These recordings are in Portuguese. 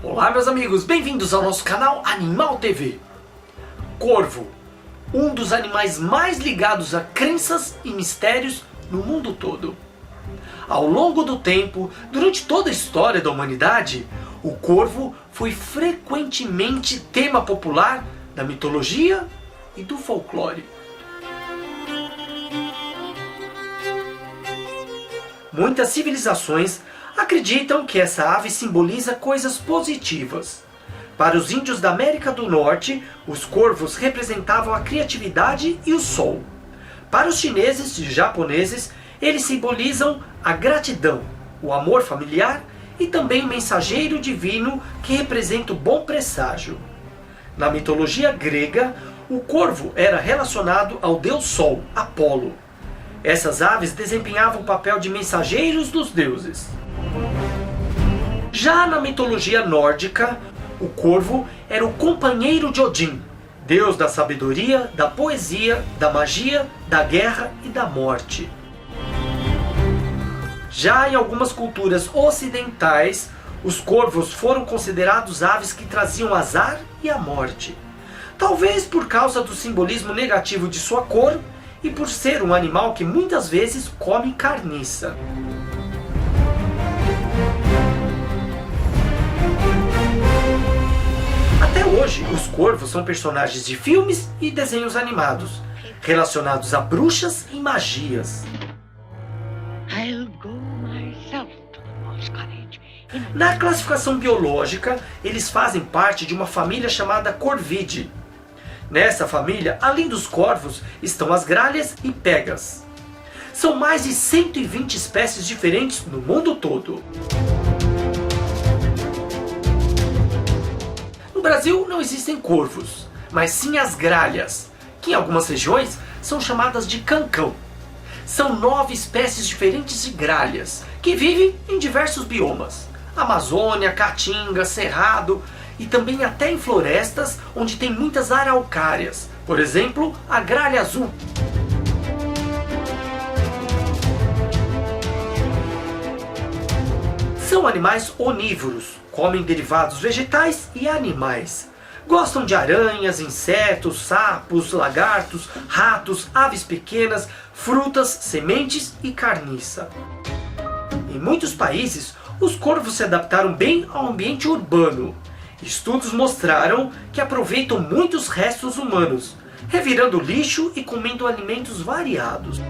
Olá meus amigos, bem-vindos ao nosso canal Animal TV. Corvo, um dos animais mais ligados a crenças e mistérios no mundo todo. Ao longo do tempo, durante toda a história da humanidade, o corvo foi frequentemente tema popular da mitologia e do folclore. Muitas civilizações acreditam que essa ave simboliza coisas positivas. Para os índios da América do Norte, os corvos representavam a criatividade e o sol. Para os chineses e japoneses, eles simbolizam a gratidão, o amor familiar e também o mensageiro divino que representa o bom presságio. Na mitologia grega, o corvo era relacionado ao deus Sol, Apolo. Essas aves desempenhavam o papel de mensageiros dos deuses. Já na mitologia nórdica, o corvo era o companheiro de Odin, deus da sabedoria, da poesia, da magia, da guerra e da morte. Já em algumas culturas ocidentais, os corvos foram considerados aves que traziam azar e a morte. Talvez por causa do simbolismo negativo de sua cor e por ser um animal que muitas vezes come carniça. Até hoje, os corvos são personagens de filmes e desenhos animados, relacionados a bruxas e magias. Na classificação biológica, eles fazem parte de uma família chamada Corvidae. Nessa família, além dos corvos, estão as gralhas e pegas. São mais de 120 espécies diferentes no mundo todo. No Brasil não existem corvos, mas sim as gralhas, que em algumas regiões são chamadas de cancão. São 9 espécies diferentes de gralhas, que vivem em diversos biomas. Amazônia, Caatinga, Cerrado e também até em florestas onde tem muitas araucárias. Por exemplo, a gralha azul. São animais onívoros, comem derivados vegetais e animais. Gostam de aranhas, insetos, sapos, lagartos, ratos, aves pequenas, frutas, sementes e carniça. Em muitos países, os corvos se adaptaram bem ao ambiente urbano. Estudos mostraram que aproveitam muitos restos humanos, revirando lixo e comendo alimentos variados.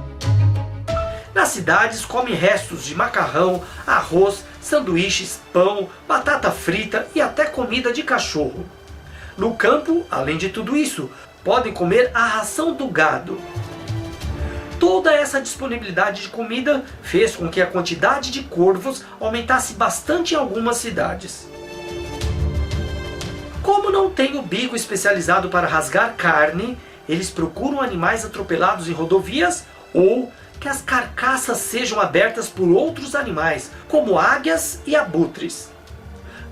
Nas cidades, comem restos de macarrão, arroz, sanduíches, pão, batata frita e até comida de cachorro. No campo, além de tudo isso, podem comer a ração do gado. Toda essa disponibilidade de comida fez com que a quantidade de corvos aumentasse bastante em algumas cidades. Como não tem o bico especializado para rasgar carne, eles procuram animais atropelados em rodovias ou que as carcaças sejam abertas por outros animais, como águias e abutres.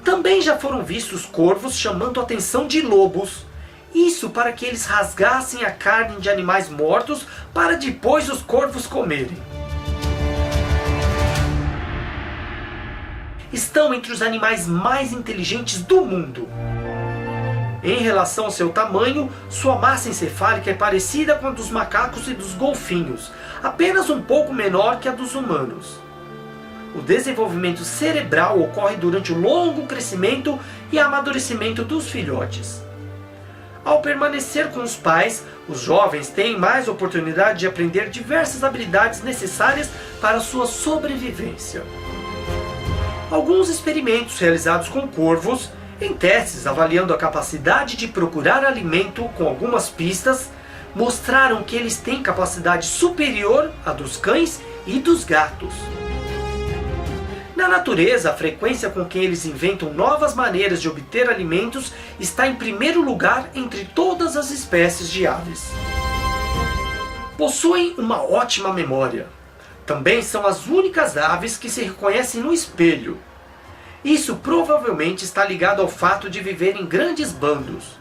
Também já foram vistos corvos chamando a atenção de lobos. Isso para que eles rasgassem a carne de animais mortos para depois os corvos comerem. Estão entre os animais mais inteligentes do mundo. Em relação ao seu tamanho, sua massa encefálica é parecida com a dos macacos e dos golfinhos, apenas um pouco menor que a dos humanos. O desenvolvimento cerebral ocorre durante o longo crescimento e amadurecimento dos filhotes. Ao permanecer com os pais, os jovens têm mais oportunidade de aprender diversas habilidades necessárias para sua sobrevivência. Alguns experimentos realizados com corvos, em testes avaliando a capacidade de procurar alimento com algumas pistas, mostraram que eles têm capacidade superior à dos cães e dos gatos. Na natureza, a frequência com que eles inventam novas maneiras de obter alimentos está em primeiro lugar entre todas as espécies de aves. Possuem uma ótima memória. Também são as únicas aves que se reconhecem no espelho. Isso provavelmente está ligado ao fato de viver em grandes bandos.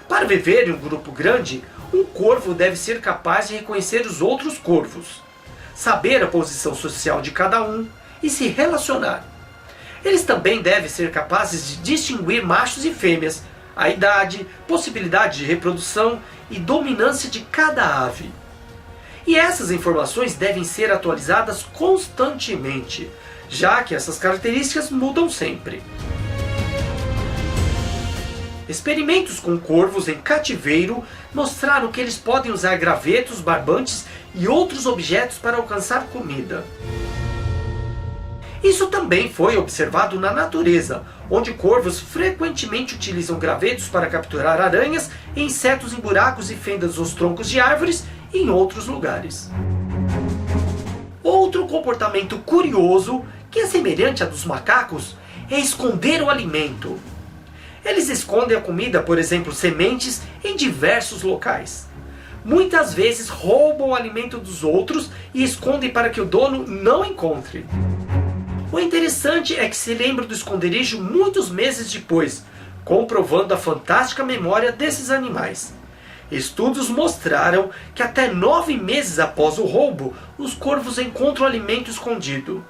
Para viver em um grupo grande, um corvo deve ser capaz de reconhecer os outros corvos, saber a posição social de cada um e se relacionar. Eles também devem ser capazes de distinguir machos e fêmeas, a idade, possibilidade de reprodução e dominância de cada ave. E essas informações devem ser atualizadas constantemente, já que essas características mudam sempre. Experimentos com corvos em cativeiro mostraram que eles podem usar gravetos, barbantes e outros objetos para alcançar comida. Isso também foi observado na natureza, onde corvos frequentemente utilizam gravetos para capturar aranhas e insetos em buracos e fendas nos troncos de árvores e em outros lugares. Outro comportamento curioso, que é semelhante ao dos macacos, é esconder o alimento. Eles escondem a comida, por exemplo, sementes, em diversos locais. Muitas vezes roubam o alimento dos outros e escondem para que o dono não encontre. O interessante é que se lembram do esconderijo muitos meses depois, comprovando a fantástica memória desses animais. Estudos mostraram que até 9 meses após o roubo, os corvos encontram o alimento escondido.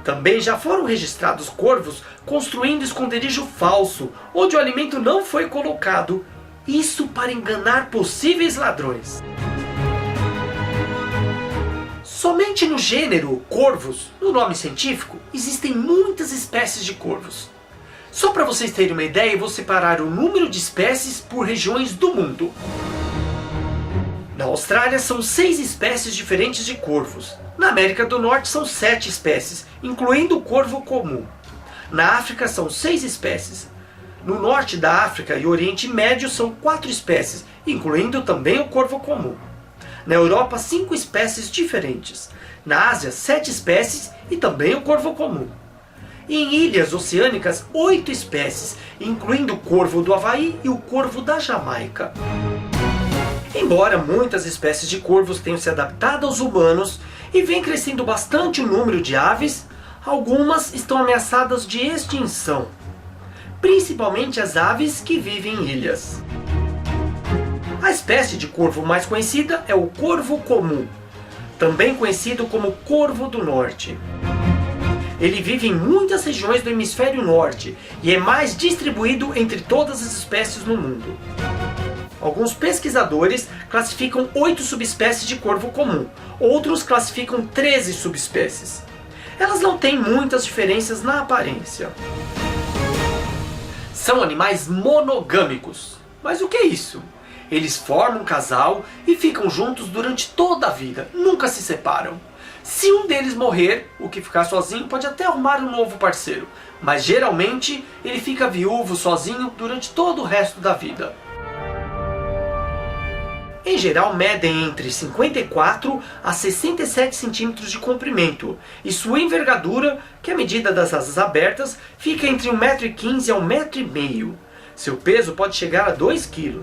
Também já foram registrados corvos construindo esconderijo falso, onde o alimento não foi colocado, isso para enganar possíveis ladrões. Somente no gênero corvos, no nome científico, existem muitas espécies de corvos. Só para vocês terem uma ideia, eu vou separar o número de espécies por regiões do mundo. Na Austrália são 6 espécies diferentes de corvos. Na América do Norte são 7 espécies, incluindo o corvo comum. Na África são 6 espécies. No norte da África e Oriente Médio são 4 espécies, incluindo também o corvo comum. Na Europa, 5 espécies diferentes. Na Ásia, 7 espécies e também o corvo comum. E em ilhas oceânicas, 8 espécies, incluindo o corvo do Havaí e o corvo da Jamaica. Embora muitas espécies de corvos tenham se adaptado aos humanos e vem crescendo bastante o número de aves, algumas estão ameaçadas de extinção, principalmente as aves que vivem em ilhas. A espécie de corvo mais conhecida é o corvo comum, também conhecido como corvo do norte. Ele vive em muitas regiões do hemisfério norte e é mais distribuído entre todas as espécies no mundo. Alguns pesquisadores classificam 8 subespécies de corvo comum, outros classificam 13 subespécies. Elas não têm muitas diferenças na aparência. São animais monogâmicos. Mas o que é isso? Eles formam um casal e ficam juntos durante toda a vida, nunca se separam. Se um deles morrer, o que ficar sozinho pode até arrumar um novo parceiro, mas geralmente ele fica viúvo sozinho durante todo o resto da vida. Em geral, medem entre 54 a 67 centímetros de comprimento, e sua envergadura, que é a medida das asas abertas, fica entre 1,15 m a 1,5 m. Seu peso pode chegar a 2 kg.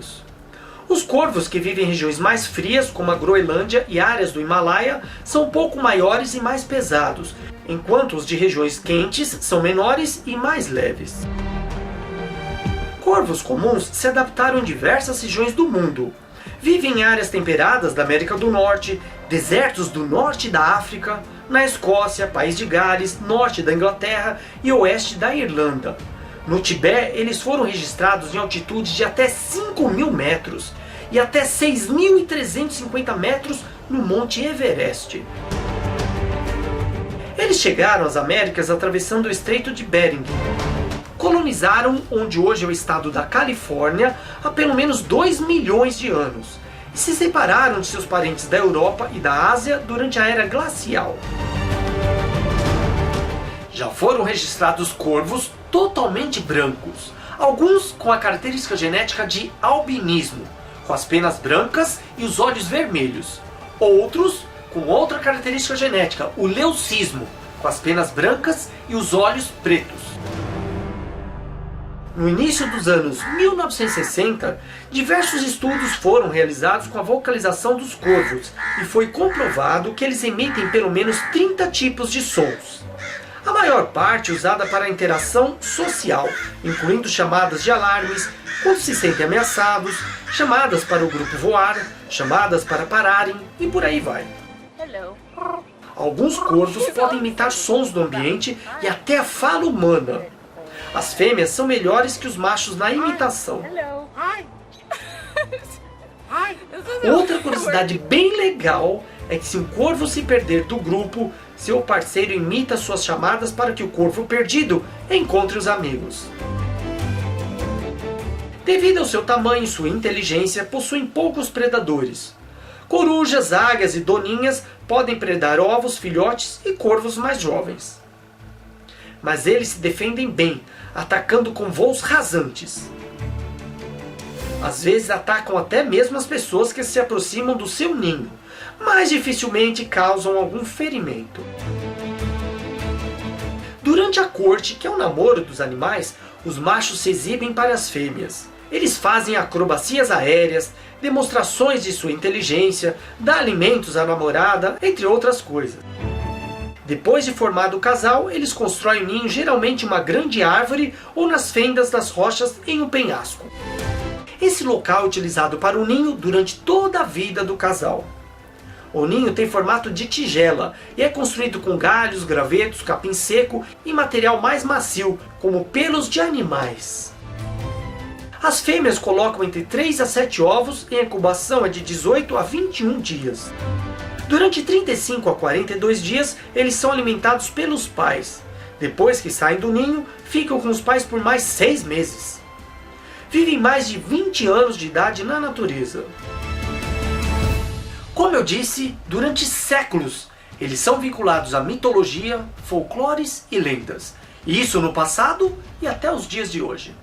Os corvos que vivem em regiões mais frias, como a Groenlândia e áreas do Himalaia, são um pouco maiores e mais pesados, enquanto os de regiões quentes são menores e mais leves. Corvos comuns se adaptaram em diversas regiões do mundo. Vivem em áreas temperadas da América do Norte, desertos do norte da África, na Escócia, País de Gales, norte da Inglaterra e oeste da Irlanda. No Tibete, eles foram registrados em altitude de até 5.000 metros e até 6.350 metros no Monte Everest. Eles chegaram às Américas atravessando o Estreito de Bering. Colonizaram onde hoje é o estado da Califórnia há pelo menos 2 milhões de anos e se separaram de seus parentes da Europa e da Ásia durante a Era Glacial. Já foram registrados corvos totalmente brancos, alguns com a característica genética de albinismo, com as penas brancas e os olhos vermelhos, outros com outra característica genética, o leucismo, com as penas brancas e os olhos pretos. No início dos anos 1960, diversos estudos foram realizados com a vocalização dos corvos e foi comprovado que eles emitem pelo menos 30 tipos de sons. A maior parte usada para a interação social, incluindo chamadas de alarmes, quando se sentem ameaçados, chamadas para o grupo voar, chamadas para pararem e por aí vai. Hello. Alguns corvos podem imitar sons do ambiente e até a fala humana. As fêmeas são melhores que os machos na imitação. Outra curiosidade bem legal é que se um corvo se perder do grupo, seu parceiro imita suas chamadas para que o corvo perdido encontre os amigos. Devido ao seu tamanho e sua inteligência, possuem poucos predadores. Corujas, águias e doninhas podem predar ovos, filhotes e corvos mais jovens. Mas eles se defendem bem, atacando com voos rasantes. Às vezes atacam até mesmo as pessoas que se aproximam do seu ninho, mas dificilmente causam algum ferimento. Durante a corte, que é o namoro dos animais, os machos se exibem para as fêmeas. Eles fazem acrobacias aéreas, demonstrações de sua inteligência, dão alimentos à namorada, entre outras coisas. Depois de formado o casal, eles constroem o ninho geralmente em uma grande árvore ou nas fendas das rochas em um penhasco. Esse local é utilizado para o ninho durante toda a vida do casal. O ninho tem formato de tigela e é construído com galhos, gravetos, capim seco e material mais macio, como pelos de animais. As fêmeas colocam entre 3 a 7 ovos e a incubação é de 18 a 21 dias. Durante 35 a 42 dias, eles são alimentados pelos pais. Depois que saem do ninho, ficam com os pais por mais 6 meses. Vivem mais de 20 anos de idade na natureza. Como eu disse, durante séculos, eles são vinculados à mitologia, folclores e lendas. Isso no passado e até os dias de hoje.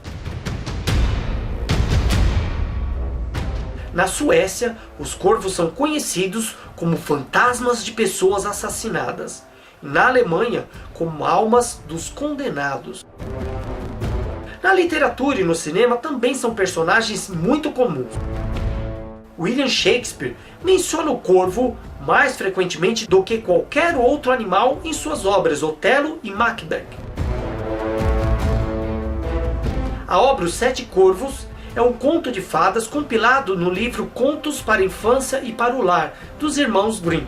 Na Suécia, os corvos são conhecidos como fantasmas de pessoas assassinadas. Na Alemanha, como almas dos condenados. Na literatura e no cinema também são personagens muito comuns. William Shakespeare menciona o corvo mais frequentemente do que qualquer outro animal em suas obras Otelo e Macbeth. A obra Os Sete Corvos é um conto de fadas compilado no livro Contos para a Infância e para o Lar, dos irmãos Grimm.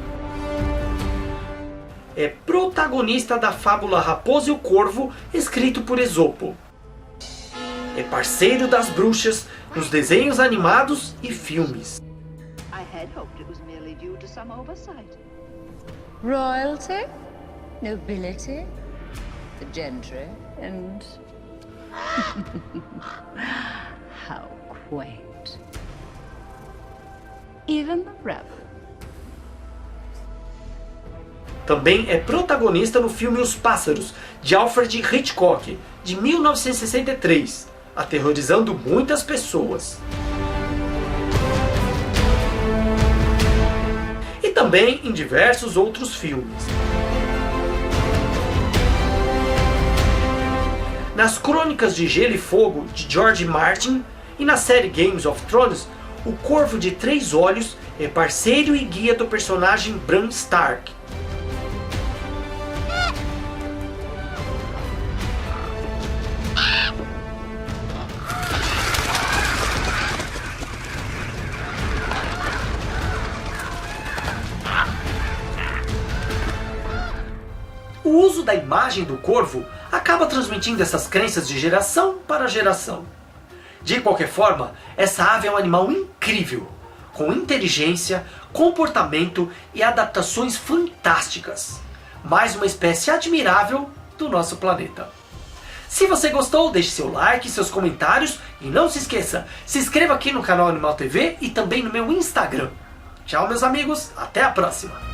É protagonista da fábula Raposa e o Corvo, escrito por Esopo. É parceiro das bruxas nos desenhos animados e filmes. Royalty, nobility, the gentry, and how quaint. Even the rebel. Também é protagonista no filme Os Pássaros, de Alfred Hitchcock, de 1963, aterrorizando muitas pessoas. E também em diversos outros filmes. Nas Crônicas de Gelo e Fogo, de George Martin, e na série Games of Thrones, o Corvo de Três Olhos é parceiro e guia do personagem Bran Stark. O uso da imagem do corvo acaba transmitindo essas crenças de geração para geração. De qualquer forma, essa ave é um animal incrível, com inteligência, comportamento e adaptações fantásticas. Mais uma espécie admirável do nosso planeta. Se você gostou, deixe seu like, seus comentários e não se esqueça, se inscreva aqui no canal Animal TV e também no meu Instagram. Tchau meus amigos, até a próxima!